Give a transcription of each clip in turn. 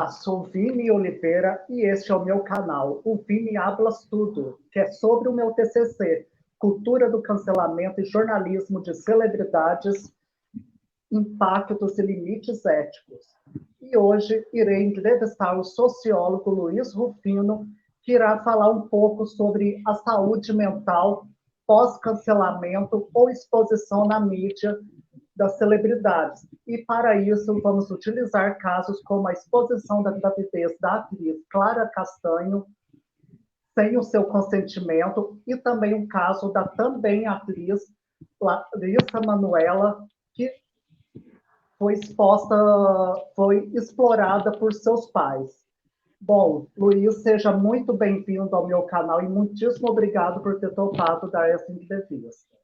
Olá, sou Vini Oliveira e este é o meu canal, o Vini Hablas Tudo, que é sobre o meu TCC, Cultura do Cancelamento e Jornalismo de Celebridades, Impactos e Limites Éticos. E hoje irei entrevistar o sociólogo Luiz Rufino, que irá falar um pouco sobre a saúde mental pós-cancelamento ou exposição na mídia das celebridades. E, para isso, vamos utilizar casos como a exposição da gravidez da atriz Clara Castanho, sem o seu consentimento, e também o caso da também atriz Larissa Manoela, que foi explorada por seus pais. Bom, Luiz, seja muito bem-vindo ao meu canal e muitíssimo obrigado por ter topado dar essa entrevista.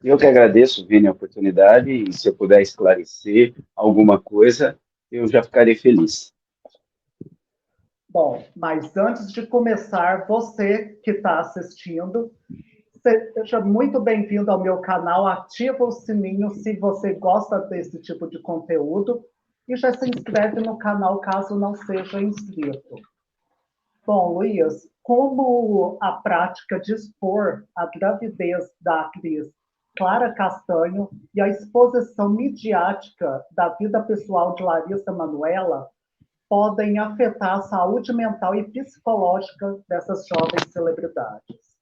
Eu que agradeço, Vini, a oportunidade, e se eu puder esclarecer alguma coisa, eu já ficarei feliz. Bom, mas antes de começar, você que está assistindo, seja muito bem-vindo ao meu canal, ativa o sininho se você gosta desse tipo de conteúdo e já se inscreve no canal caso não seja inscrito. Bom, Luiz, como a prática de expor a gravidez da atriz Clara Castanho e a exposição midiática da vida pessoal de Larissa Manoela podem afetar a saúde mental e psicológica dessas jovens celebridades?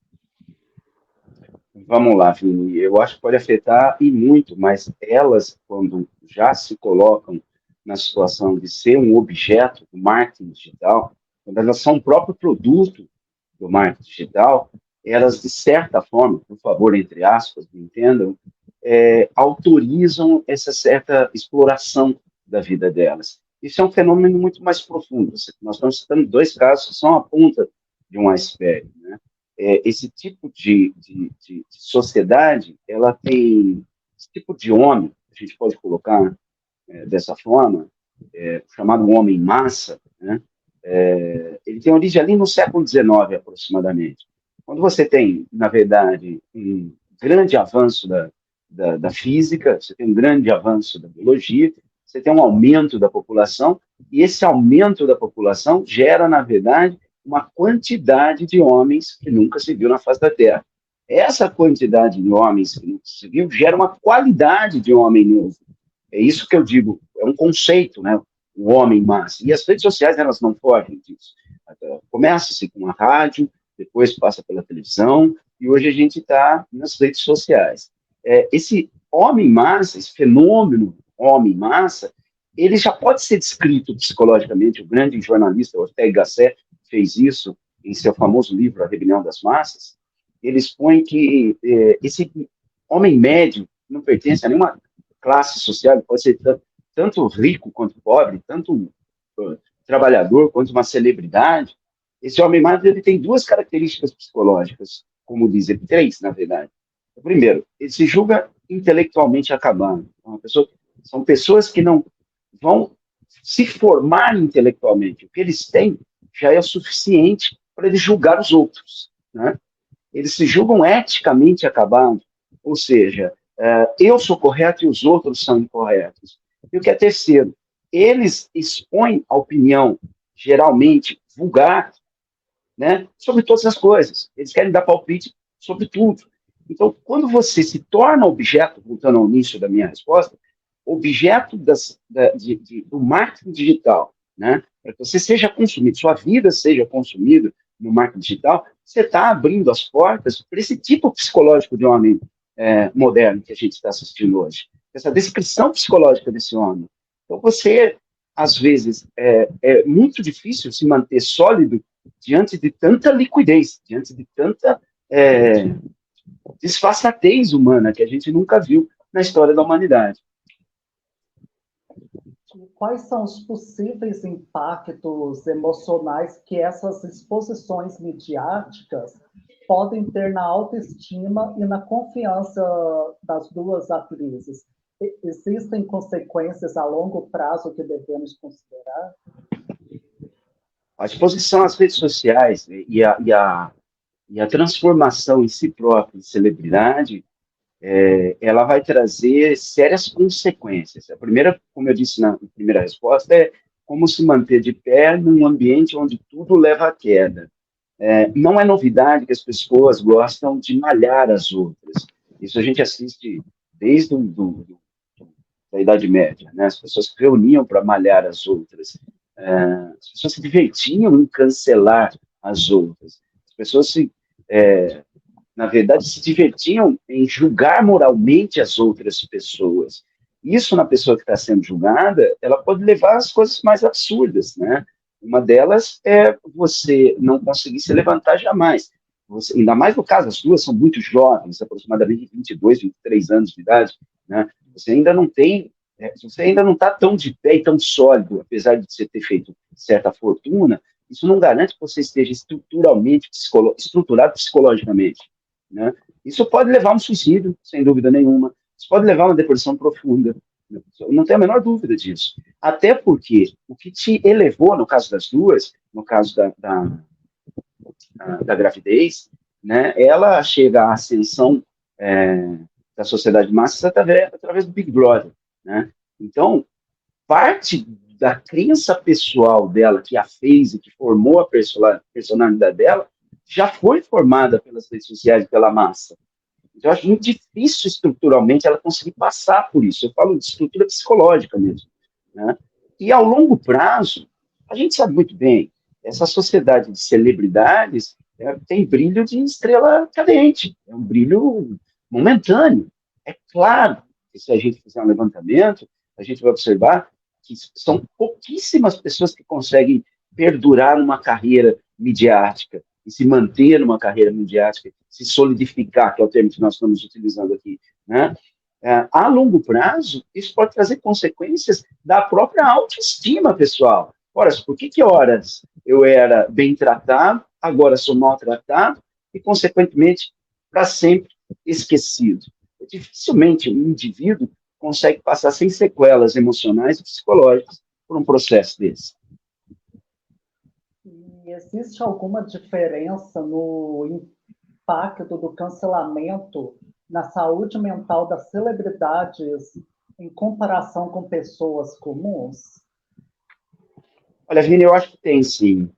Vamos lá, Vini. Eu acho que pode afetar e muito, mas elas, quando já se colocam na situação de ser um objeto do marketing digital, quando elas são o próprio produto do marketing digital, elas, de certa forma, por favor, entre aspas, me entendam, autorizam essa certa exploração da vida delas. Isso é um fenômeno muito mais profundo. Nós estamos citando dois casos que são a ponta de um iceberg, né? Esse tipo de sociedade, ela tem esse tipo de homem, a gente pode colocar dessa forma, chamado homem massa, né? Ele tem origem ali no século XIX, aproximadamente. Quando você tem, na verdade, um grande avanço da física, você tem um grande avanço da biologia, você tem um aumento da população, e esse aumento da população gera, na verdade, uma quantidade de homens que nunca se viu na face da Terra. Essa quantidade de homens que nunca se viu gera uma qualidade de homem novo. É isso que eu digo, é um conceito, né? O homem massa. E as redes sociais, elas não fogem disso. Começa-se com a rádio, depois passa pela televisão, e hoje a gente está nas redes sociais. Esse homem massa, esse fenômeno homem massa, ele já pode ser descrito psicologicamente. O grande jornalista Ortega Gasset fez isso em seu famoso livro A Rebelião das Massas. Ele expõe que esse homem médio não pertence a nenhuma classe social, ele pode ser tanto rico quanto pobre, tanto trabalhador quanto uma celebridade. Esse homem médio, ele tem duas características psicológicas, como diz ele, três, na verdade. Primeiro, ele se julga intelectualmente acabado. São pessoas que não vão se formar intelectualmente. O que eles têm já é o suficiente para eles julgar os outros, né? Eles se julgam eticamente acabados, ou seja, eu sou correto e os outros são incorretos. E o que é terceiro, eles expõem a opinião geralmente vulgar, né, sobre todas as coisas. Eles querem dar palpite sobre tudo. Então, quando você se torna objeto, voltando ao início da minha resposta, objeto do marketing digital, né, para que você seja consumido, sua vida seja consumida no marketing digital, você está abrindo as portas para esse tipo psicológico de homem moderno que a gente está assistindo hoje. Essa descrição psicológica desse homem. Então, você, às vezes, é muito difícil se manter sólido diante de tanta liquidez, diante de tanta disfarçatez humana que a gente nunca viu na história da humanidade. Quais são os possíveis impactos emocionais que essas exposições midiáticas podem ter na autoestima e na confiança das duas atrizes? Existem consequências a longo prazo que devemos considerar? A exposição às redes sociais e a transformação em si própria em celebridade, ela vai trazer sérias consequências. A primeira, como eu disse na primeira resposta, é como se manter de pé num ambiente onde tudo leva à queda. Não é novidade que as pessoas gostam de malhar as outras. Isso a gente assiste desde da Idade Média, né? As pessoas se reuniam para malhar as outras. As pessoas se divertiam em cancelar as outras. As pessoas na verdade, se divertiam em julgar moralmente as outras pessoas. Isso, na pessoa que está sendo julgada, ela pode levar às coisas mais absurdas, né? Uma delas é você não conseguir se levantar jamais. Ainda mais no caso, as duas são muito jovens, aproximadamente 22, 23 anos de idade, né? Você ainda não tem, você ainda não está tão de pé e tão sólido, apesar de você ter feito certa fortuna, isso não garante que você esteja estruturado psicologicamente, né? Isso pode levar a um suicídio, sem dúvida nenhuma. Isso pode levar a uma depressão profunda. Não tenho a menor dúvida disso. Até porque o que te elevou, no caso das duas, no caso da gravidez, né, ela chega à ascensão da sociedade de massas através do Big Brother, né? Então, parte da crença pessoal dela, que a fez e que formou a personalidade dela, já foi formada pelas redes sociais e pela massa. Então, eu acho muito difícil estruturalmente ela conseguir passar por isso. Eu falo de estrutura psicológica mesmo, né? E ao longo prazo, a gente sabe muito bem, essa sociedade de celebridades tem brilho de estrela cadente, é um brilho momentâneo. É claro que se a gente fizer um levantamento, a gente vai observar que são pouquíssimas pessoas que conseguem perdurar numa carreira midiática e se manter numa carreira midiática, se solidificar, que é o termo que nós estamos utilizando aqui, né? A longo prazo, isso pode trazer consequências da própria autoestima pessoal. Ora, por que horas eu era bem tratado, agora sou maltratado e, consequentemente, para sempre esquecido? Dificilmente um indivíduo consegue passar sem sequelas emocionais e psicológicas por um processo desse. E existe alguma diferença no impacto do cancelamento na saúde mental das celebridades em comparação com pessoas comuns? Olha, Vini, eu acho que tem sim.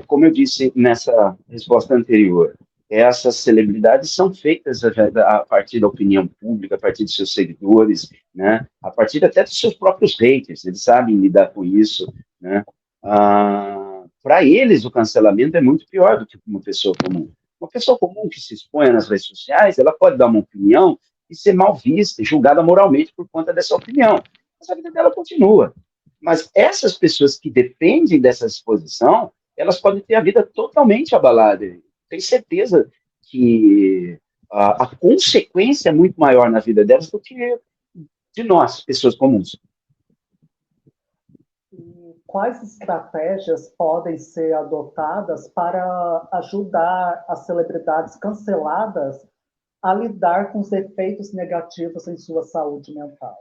Como eu disse nessa resposta anterior, essas celebridades são feitas a partir da opinião pública, a partir de seus seguidores, né? A partir até dos seus próprios haters, eles sabem lidar com isso, né? Para eles, o cancelamento é muito pior do que uma pessoa comum. Uma pessoa comum que se expõe nas redes sociais, ela pode dar uma opinião e ser mal vista e julgada moralmente por conta dessa opinião. Mas a vida dela continua. Mas essas pessoas que dependem dessa exposição, elas podem ter a vida totalmente abalada. Tenho certeza que a consequência é muito maior na vida delas do que de nós, pessoas comuns. E quais estratégias podem ser adotadas para ajudar as celebridades canceladas a lidar com os efeitos negativos em sua saúde mental?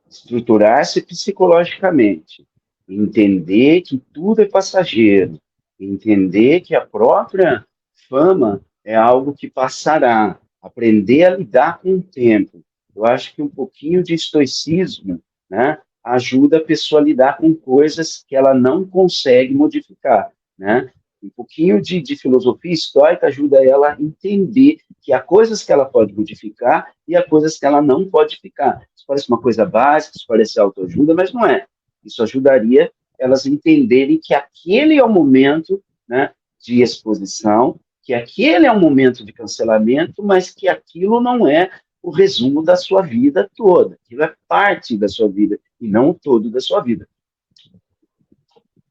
Estruturar-se psicologicamente, entender que tudo é passageiro, entender que a própria fama é algo que passará, aprender a lidar com o tempo. Eu acho que um pouquinho de estoicismo, né, ajuda a pessoa a lidar com coisas que ela não consegue modificar, né? Um pouquinho de filosofia estoica ajuda ela a entender que há coisas que ela pode modificar e há coisas que ela não pode ficar. Isso parece uma coisa básica, isso parece autoajuda, mas não é. Isso ajudaria elas a entenderem que aquele é o momento, né, de exposição, que aquele é o momento de cancelamento, mas que aquilo não é o resumo da sua vida toda. Aquilo é parte da sua vida e não o todo da sua vida.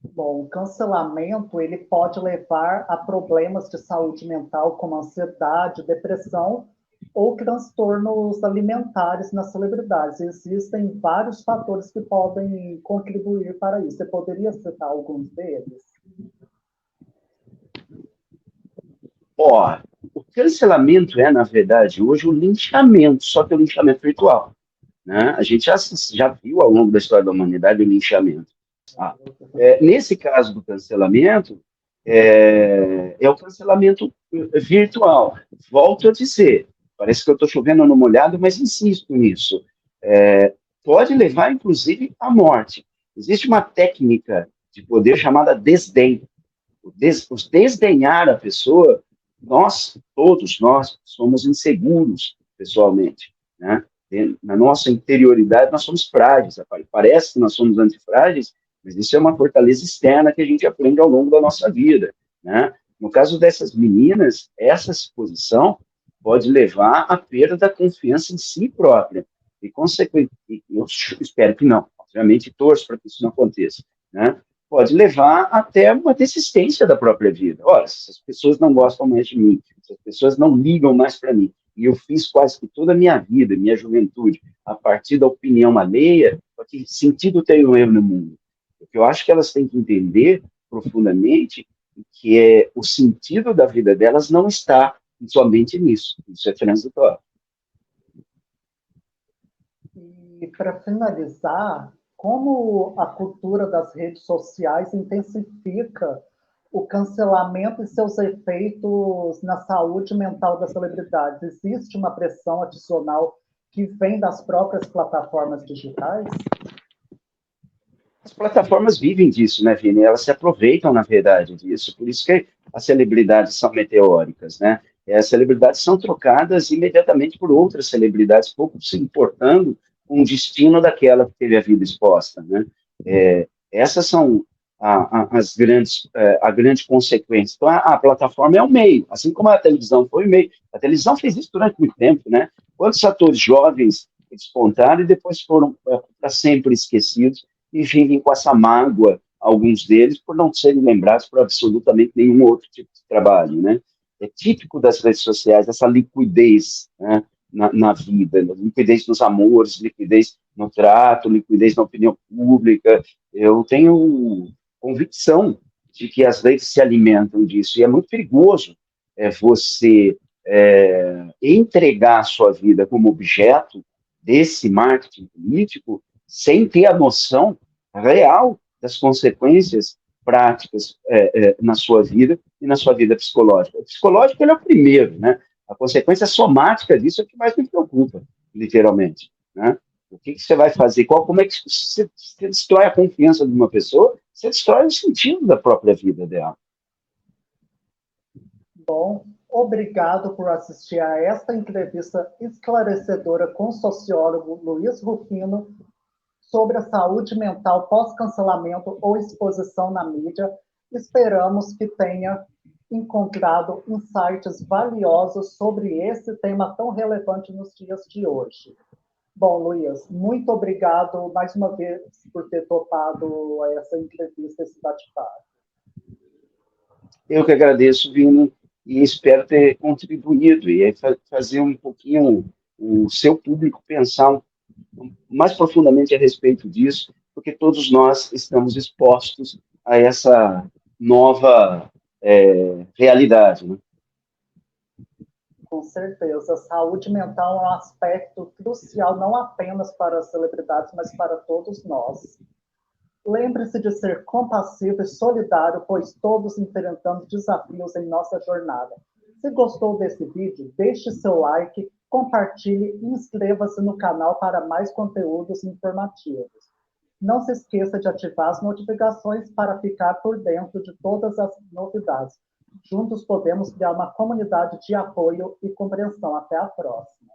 Bom, o cancelamento ele pode levar a problemas de saúde mental como ansiedade, depressão ou transtornos alimentares nas celebridades. Existem vários fatores que podem contribuir para isso. Você poderia citar alguns deles? O cancelamento na verdade, hoje o linchamento, só que o linchamento virtual, né? A gente já viu ao longo da história da humanidade o linchamento. Nesse caso do cancelamento, é o cancelamento virtual. Volto a dizer, parece que eu estou chovendo no molhado, mas insisto nisso. Pode levar, inclusive, à morte. Existe uma técnica de poder chamada desdém. Os desdenhar a pessoa, todos nós, somos inseguros pessoalmente, né? Na nossa interioridade, nós somos frágeis. Parece que nós somos antifrágeis, mas isso é uma fortaleza externa que a gente aprende ao longo da nossa vida, né? No caso dessas meninas, essa exposição pode levar à perda da confiança em si própria. E, consequentemente, eu espero que não, obviamente torço para que isso não aconteça, né? Pode levar até uma desistência da própria vida. Olha, se as pessoas não gostam mais de mim, se as pessoas não ligam mais para mim, e eu fiz quase que toda a minha vida, minha juventude, a partir da opinião alheia, que sentido tem eu no mundo? O que eu acho que elas têm que entender profundamente que o sentido da vida delas não está somente nisso, isso é transitório. E, para finalizar, como a cultura das redes sociais intensifica o cancelamento e seus efeitos na saúde mental das celebridades? Existe uma pressão adicional que vem das próprias plataformas digitais? As plataformas vivem disso, né, Vini? Elas se aproveitam, na verdade, disso. Por isso que as celebridades são meteóricas, né? As celebridades são trocadas imediatamente por outras celebridades, pouco se importando com o destino daquela que teve a vida exposta, né? Essas são a grande consequência. Então, a plataforma é o meio, assim como a televisão foi o meio. A televisão fez isso durante muito tempo, né? Quantos atores jovens despontaram e depois foram para sempre esquecidos e vivem com essa mágoa, alguns deles, por não serem lembrados por absolutamente nenhum outro tipo de trabalho, né? É típico das redes sociais essa liquidez, né, na vida, liquidez nos amores, liquidez no trato, liquidez na opinião pública. Eu tenho convicção de que as redes se alimentam disso, e é muito perigoso você entregar a sua vida como objeto desse marketing político sem ter a noção real das consequências práticas na sua vida e na sua vida psicológica. O psicológico ele é o primeiro, né? A consequência somática disso é o que mais me preocupa, literalmente, né? O que você vai fazer? Como é que você destrói a confiança de uma pessoa? Você destrói o sentido da própria vida dela. Bom, obrigado por assistir a esta entrevista esclarecedora com o sociólogo Luiz Rufino sobre a saúde mental pós-cancelamento ou exposição na mídia. Esperamos que tenha encontrado insights valiosos sobre esse tema tão relevante nos dias de hoje. Bom, Luiz, muito obrigado mais uma vez por ter topado essa entrevista, esse bate-papo. Eu que agradeço, Vini, e espero ter contribuído e fazer um pouquinho o seu público pensar mais profundamente a respeito disso, porque todos nós estamos expostos a essa nova realidade, né? Com certeza. A saúde mental é um aspecto crucial, não apenas para as celebridades, mas para todos nós. Lembre-se de ser compassivo e solidário, pois todos enfrentamos desafios em nossa jornada. Se gostou desse vídeo, deixe seu like, compartilhe e inscreva-se no canal para mais conteúdos informativos. Não se esqueça de ativar as notificações para ficar por dentro de todas as novidades. Juntos podemos criar uma comunidade de apoio e compreensão. Até a próxima.